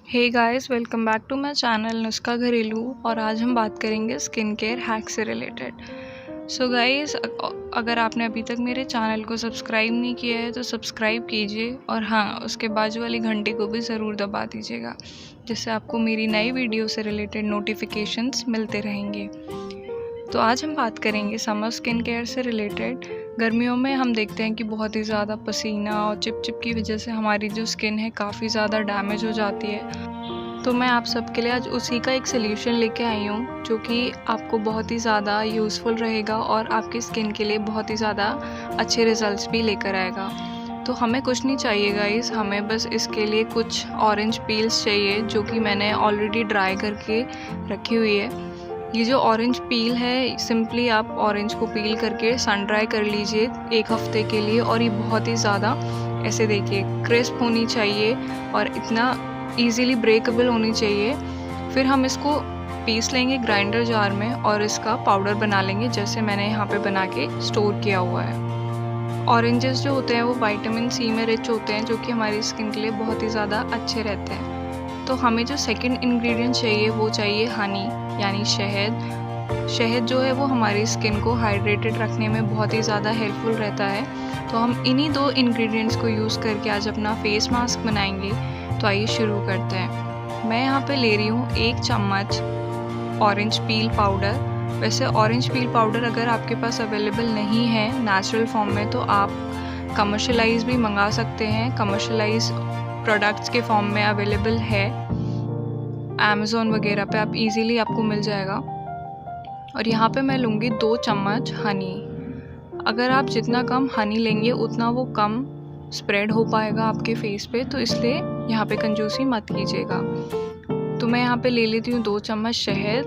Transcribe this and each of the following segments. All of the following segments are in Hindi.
Hey guys, welcome back to my channel नुस्खा घरेलू। और आज हम बात करेंगे स्किन केयर हैक से रिलेटेड। सो गाइस, अगर आपने अभी तक मेरे चैनल को सब्सक्राइब नहीं किया है तो सब्सक्राइब कीजिए और हाँ, उसके बाजू वाली घंटी को भी ज़रूर दबा दीजिएगा, जिससे आपको मेरी नई वीडियो से रिलेटेड नोटिफिकेशंस मिलते रहेंगे। तो आज हम बात करेंगे समर स्किन केयर से रिलेटेड। गर्मियों में हम देखते हैं कि बहुत ही ज़्यादा पसीना और चिप की वजह से हमारी जो स्किन है काफ़ी ज़्यादा डैमेज हो जाती है। तो मैं आप सबके लिए आज उसी का एक सल्यूशन लेके आई हूँ, जो कि आपको बहुत ही ज़्यादा यूज़फुल रहेगा और आपकी स्किन के लिए बहुत ही ज़्यादा अच्छे रिजल्ट्स भी लेकर आएगा। तो हमें कुछ नहीं चाहिए गाइस, हमें बस इसके लिए कुछ ऑरेंज पील्स चाहिए, जो कि मैंने ऑलरेडी ड्राई करके रखी हुई है। ये जो ऑरेंज पील है, सिंपली आप ऑरेंज को पील करके सन ड्राई कर लीजिए 1 हफ्ते के लिए। और ये बहुत ही ज़्यादा ऐसे देखिए क्रिस्प होनी चाहिए और इतना इजीली ब्रेकेबल होनी चाहिए। फिर हम इसको पीस लेंगे ग्राइंडर जार में और इसका पाउडर बना लेंगे, जैसे मैंने यहाँ पे बना के स्टोर किया हुआ है। ऑरेंजेस जो होते हैं वो विटामिन सी में रिच होते हैं, जो कि हमारी स्किन के लिए बहुत ही ज़्यादा अच्छे रहते हैं। तो हमें जो सेकंड इंग्रेडिएंट चाहिए वो चाहिए हनी, यानी शहद। शहद जो है वो हमारी स्किन को हाइड्रेटेड रखने में बहुत ही ज़्यादा हेल्पफुल रहता है। तो हम इन्हीं 2 इंग्रेडिएंट्स को यूज़ करके आज अपना फेस मास्क बनाएंगे। तो आइए शुरू करते हैं। मैं यहाँ पे ले रही हूँ 1 चम्मच ऑरेंज पील पाउडर। वैसे ऑरेंज पील पाउडर अगर आपके पास अवेलेबल नहीं है नेचुरल फॉर्म में, तो आप कमर्शलाइज भी मंगा सकते हैं। कमर्शलाइज प्रोडक्ट्स के फॉर्म में अवेलेबल है, अमेज़ॉन वगैरह पे आप इजीली आपको मिल जाएगा। और यहाँ पे मैं लूँगी 2 चम्मच हनी। अगर आप जितना कम हनी लेंगे उतना वो कम स्प्रेड हो पाएगा आपके फेस पे, तो इसलिए यहाँ पे कंजूसी मत कीजिएगा। तो मैं यहाँ पे ले लेती हूँ 2 चम्मच शहद।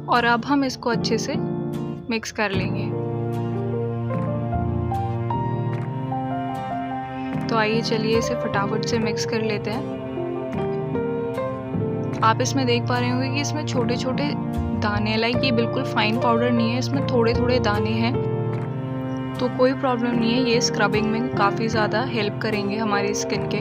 और अब हम इसको अच्छे से मिक्स कर लेंगे। तो आइए चलिए इसे फटाफट से मिक्स कर लेते हैं। आप इसमें देख पा रहे होंगे कि इसमें छोटे छोटे दाने, लाइक ये बिल्कुल फाइन पाउडर नहीं है, इसमें थोड़े थोड़े दाने हैं। तो कोई प्रॉब्लम नहीं है, ये स्क्रबिंग में काफ़ी ज़्यादा हेल्प करेंगे हमारी स्किन के।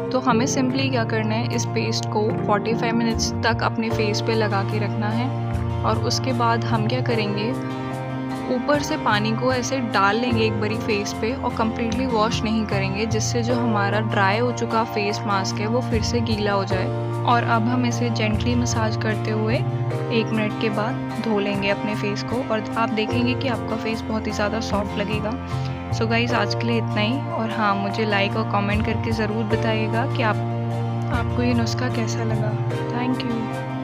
तो हमें सिंपली क्या करना है, इस पेस्ट को 45 मिनट्स तक अपने फेस पे लगा के रखना है। और उसके बाद हम क्या करेंगे, ऊपर से पानी को ऐसे डाल लेंगे एक बारी फेस पे और कम्प्लीटली वॉश नहीं करेंगे, जिससे जो हमारा ड्राई हो चुका फेस मास्क है वो फिर से गीला हो जाए। और अब हम इसे जेंटली मसाज करते हुए 1 मिनट के बाद धो लेंगे अपने फेस को, और आप देखेंगे कि आपका फेस बहुत ही ज़्यादा सॉफ्ट लगेगा। सो गाइस, आज के लिए इतना ही। और हाँ, मुझे लाइक और कमेंट करके ज़रूर बताइएगा कि आपको ये नुस्खा कैसा लगा। Thank you.